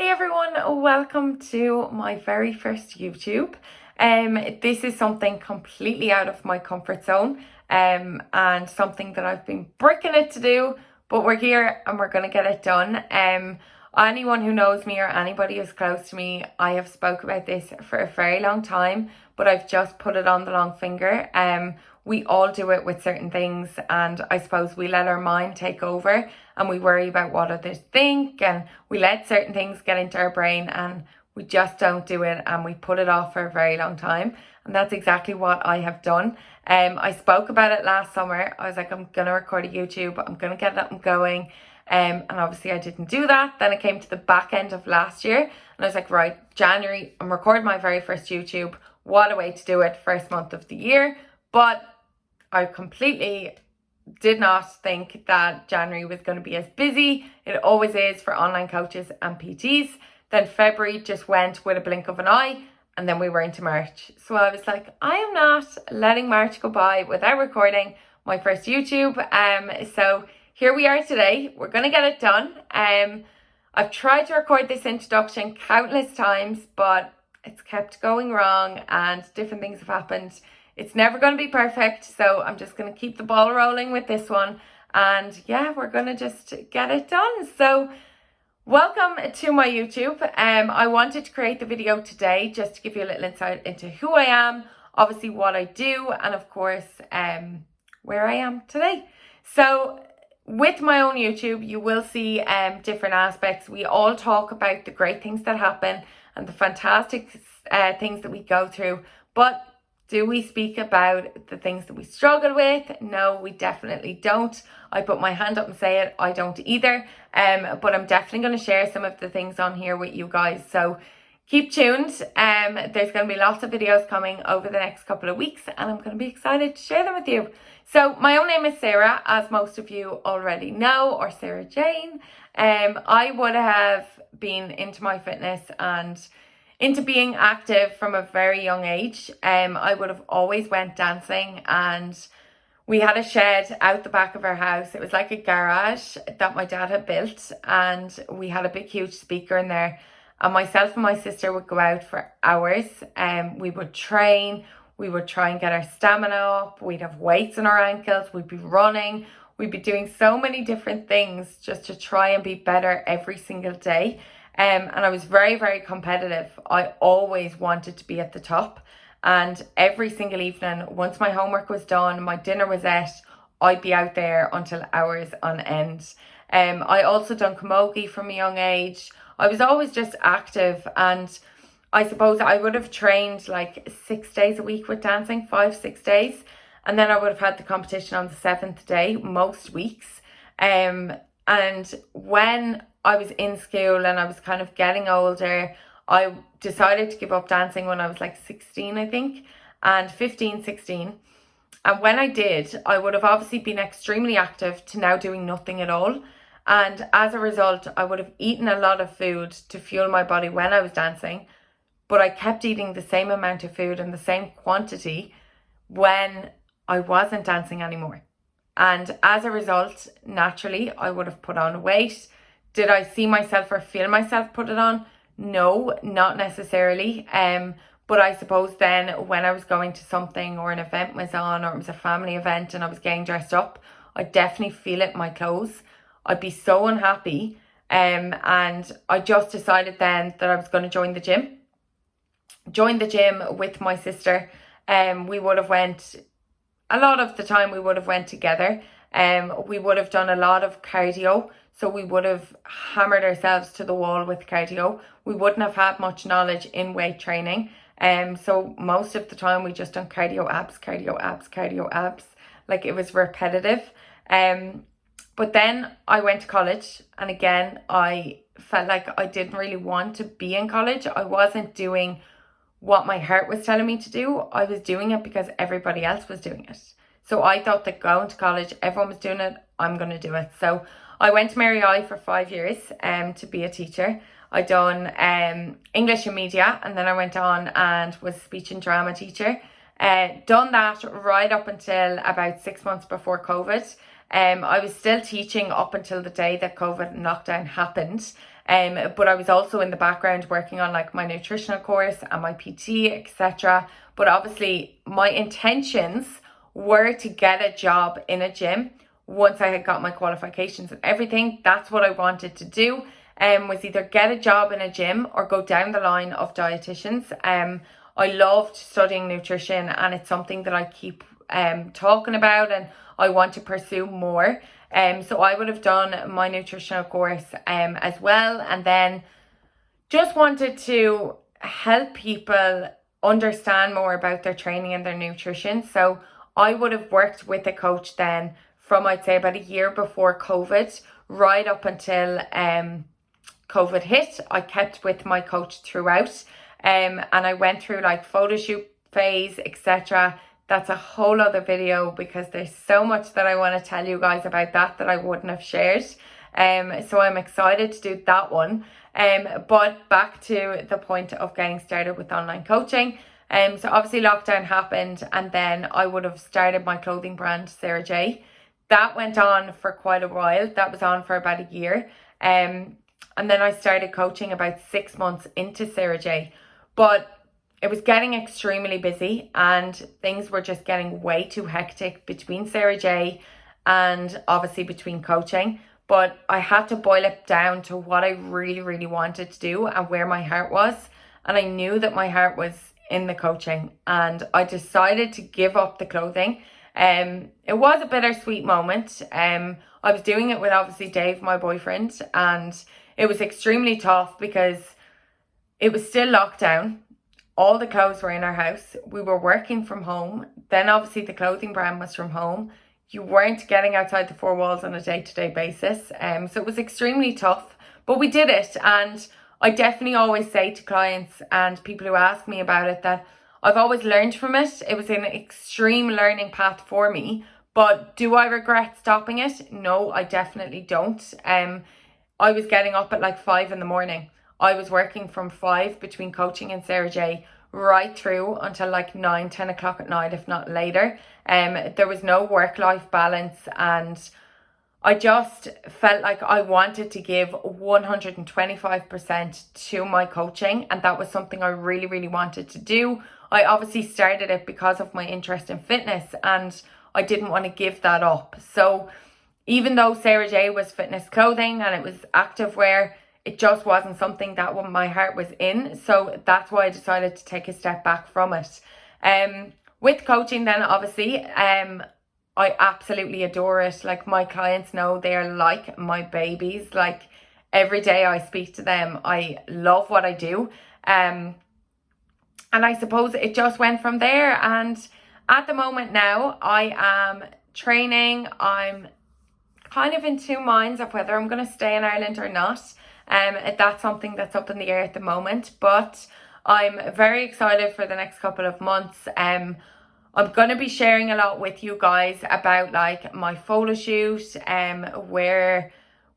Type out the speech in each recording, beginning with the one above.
Hey everyone, welcome to my very first YouTube. This is something completely out of my comfort zone and something that I've been bricking it to do, but we're here and we're going to get it done. Anyone who knows me or anybody who's close to me, I have spoke about this for a very long time, but I've just put it on the long finger. We all do it with certain things, and I suppose we let our mind take over and we worry about what others think, and we let certain things get into our brain and we just don't do it, and we put it off for a very long time. And that's exactly what I have done. I spoke about it last summer. I was like, I'm gonna record a YouTube, I'm gonna get it up and going. And obviously I didn't do that. Then it came to the back end of last year and I was like, right, January, I'm recording my very first YouTube. What a way to do it, first month of the year. But I completely did not think that January was going to be as busy. It always is for online coaches and PTs. Then February just went with a blink of an eye, and then we were into March. So I was like, I am not letting March go by without recording my first YouTube. So here we are today. We're going to get it done. I've tried to record this introduction countless times, but it's kept going wrong and different things have happened. It's never going to be perfect, so I'm just going to keep the ball rolling with this one. And yeah, we're going to just get it done. So welcome to my YouTube. I wanted to create the video today just to give you a little insight into who I am, obviously what I do, and of course, where I am today. So with my own YouTube, you will see different aspects. We all talk about the great things that happen and the fantastic things that we go through, but do we speak about the things that we struggle with? No, we definitely don't. I put my hand up and say it, I don't either. But I'm definitely going to share some of the things on here with you guys. So keep tuned. There's going to be lots of videos coming over the next couple of weeks and I'm going to be excited to share them with you. So my own name is Sarah, as most of you already know, or Sarah Jane. I would have been into my fitness and into being active from a very young age. I would have always went dancing, and we had a shed out the back of our house. It was like a garage that my dad had built, and we had a big huge speaker in there, and myself and my sister would go out for hours and we would train. We would try and get our stamina up. We'd have weights in our ankles. We'd be running. We'd be doing so many different things just to try and be better every single day. And I was very, very competitive. I always wanted to be at the top. And every single evening, once my homework was done, my dinner was ate, I'd be out there until hours on end. I also done camogie from a young age. I was always just active, and I suppose I would have trained like 6 days a week with dancing, 5-6 days. And then I would have had the competition on the 7th day, most weeks. And when I was in school and I was kind of getting older, I decided to give up dancing when I was like 16, I think, and 15, 16. And when I did, I would have obviously been extremely active to now doing nothing at all. And as a result, I would have eaten a lot of food to fuel my body when I was dancing, but I kept eating the same amount of food and the same quantity when I wasn't dancing anymore. And as a result, naturally, I would have put on weight. Did I see myself or feel myself put it on? No, not necessarily. But I suppose then when I was going to something or an event was on, or it was a family event and I was getting dressed up, I definitely feel it in my clothes. I'd be so unhappy. And I just decided then that I was going to join the gym. Join the gym with my sister. We would have went, a lot of the time we would have went together. We would have done a lot of cardio. So we would have hammered ourselves to the wall with cardio. We wouldn't have had much knowledge in weight training. So most of the time we just done cardio abs, cardio abs, cardio abs. Like it was repetitive. But then I went to college, and again, I felt like I didn't really want to be in college. I wasn't doing what my heart was telling me to do. I was doing it because everybody else was doing it. So I thought that going to college, everyone was doing it, I'm going to do it. So I went to Mary I for 5 years to be a teacher. I done English and media, and then I went on and was speech and drama teacher. Done that right up until about 6 months before COVID. I was still teaching up until the day that COVID and lockdown happened. But I was also in the background working on like my nutritional course and my PT, etc. But obviously my intentions were to get a job in a gym once I had got my qualifications and everything. That's what I wanted to do. Was either get a job in a gym or go down the line of dietitians. I loved studying nutrition, and it's something that I keep talking about and I want to pursue more. So I would have done my nutritional course as well, and then just wanted to help people understand more about their training and their nutrition. So I would have worked with a coach then from, I'd say, about a year before COVID, right up until COVID hit. I kept with my coach throughout, and I went through like photo shoot phase, etc. That's a whole other video because there's so much that I want to tell you guys about that I wouldn't have shared. So I'm excited to do that one. But back to the point of getting started with online coaching. So obviously lockdown happened, and then I would have started my clothing brand, Sarah J. That went on for quite a while. That was on for about a year. And then I started coaching about 6 months into Sarah J. But it was getting extremely busy and things were just getting way too hectic between Sarah J and obviously between coaching. But I had to boil it down to what I really, really wanted to do and where my heart was. And I knew that my heart was in the coaching, and I decided to give up the clothing. It was a bittersweet moment. I was doing it with obviously Dave, my boyfriend, and it was extremely tough because it was still lockdown. All the clothes were in our house. We were working from home. Then obviously the clothing brand was from home. You weren't getting outside the four walls on a day-to-day basis. So it was extremely tough, but we did it. And I definitely always say to clients and people who ask me about it that I've always learned from it. It was an extreme learning path for me. But do I regret stopping it? No, I definitely don't. I was getting up at like 5 a.m. I was working from 5 between coaching and Sarah J right through until like 9-10 o'clock at night, if not later. There was no work-life balance, and I just felt like I wanted to give 125% to my coaching, and that was something I really, really wanted to do. I obviously started it because of my interest in fitness, and I didn't want to give that up. So even though Sarah J was fitness clothing and it was activewear, it just wasn't something that my heart was in. So that's why I decided to take a step back from it. With coaching then, obviously, I absolutely adore it. Like, my clients know they're like my babies. Like, every day I speak to them, I love what I do. And I suppose it just went from there. And at the moment now, I am training. I'm kind of in two minds of whether I'm going to stay in Ireland or not. That's something that's up in the air at the moment, but I'm very excited for the next couple of months. I'm going to be sharing a lot with you guys about like my photo shoot, where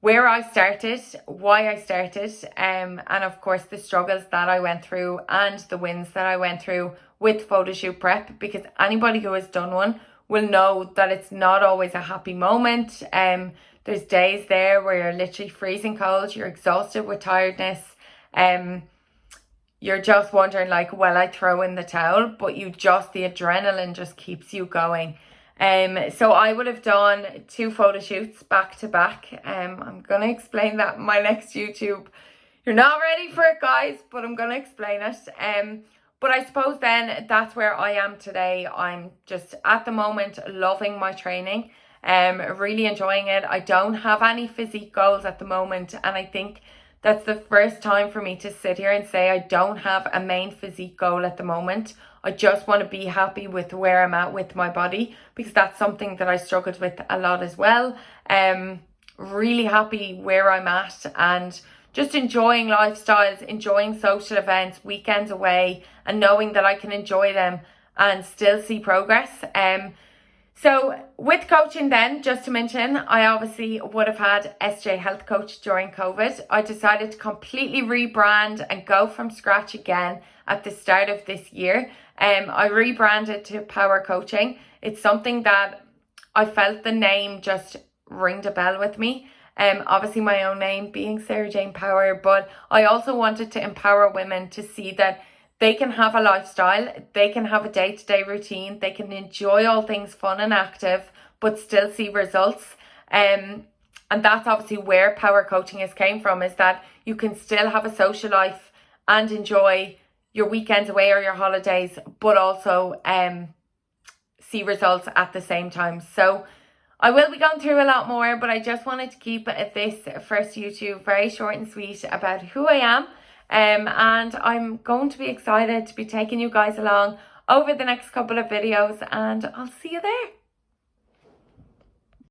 I started, why I started, and of course the struggles that I went through and the wins that I went through with photo shoot prep, because anybody who has done one will know that it's not always a happy moment. There's days there where you're literally freezing cold, you're exhausted with tiredness, you're just wondering like, will I throw in the towel? But the adrenaline just keeps you going. So I would have done 2 photo shoots back to back. I'm going to explain that in my next YouTube. You're not ready for it, guys, but I'm going to explain it. But I suppose then that's where I am today. I'm just at the moment loving my training. Really enjoying it. I don't have any physique goals at the moment, and I think that's the first time for me to sit here and say I don't have a main physique goal at the moment. I just want to be happy with where I'm at with my body, because that's something that I struggled with a lot as well. Really happy where I'm at and just enjoying lifestyles, enjoying social events, weekends away, and knowing that I can enjoy them and still see progress. So with coaching then, just to mention, I obviously would have had SJ Health Coach during COVID. I decided to completely rebrand and go from scratch again at the start of this year. I rebranded to Power Coaching. It's something that I felt the name just ringed a bell with me. Obviously my own name being Sarah Jane Power, but I also wanted to empower women to see that they can have a lifestyle, they can have a day-to-day routine, they can enjoy all things fun and active, but still see results. And that's obviously where power coaching has came from, is that you can still have a social life and enjoy your weekends away or your holidays, but also see results at the same time. So I will be going through a lot more, but I just wanted to keep this first YouTube very short and sweet about who I am. And I'm going to be excited to be taking you guys along over the next couple of videos, and I'll see you there.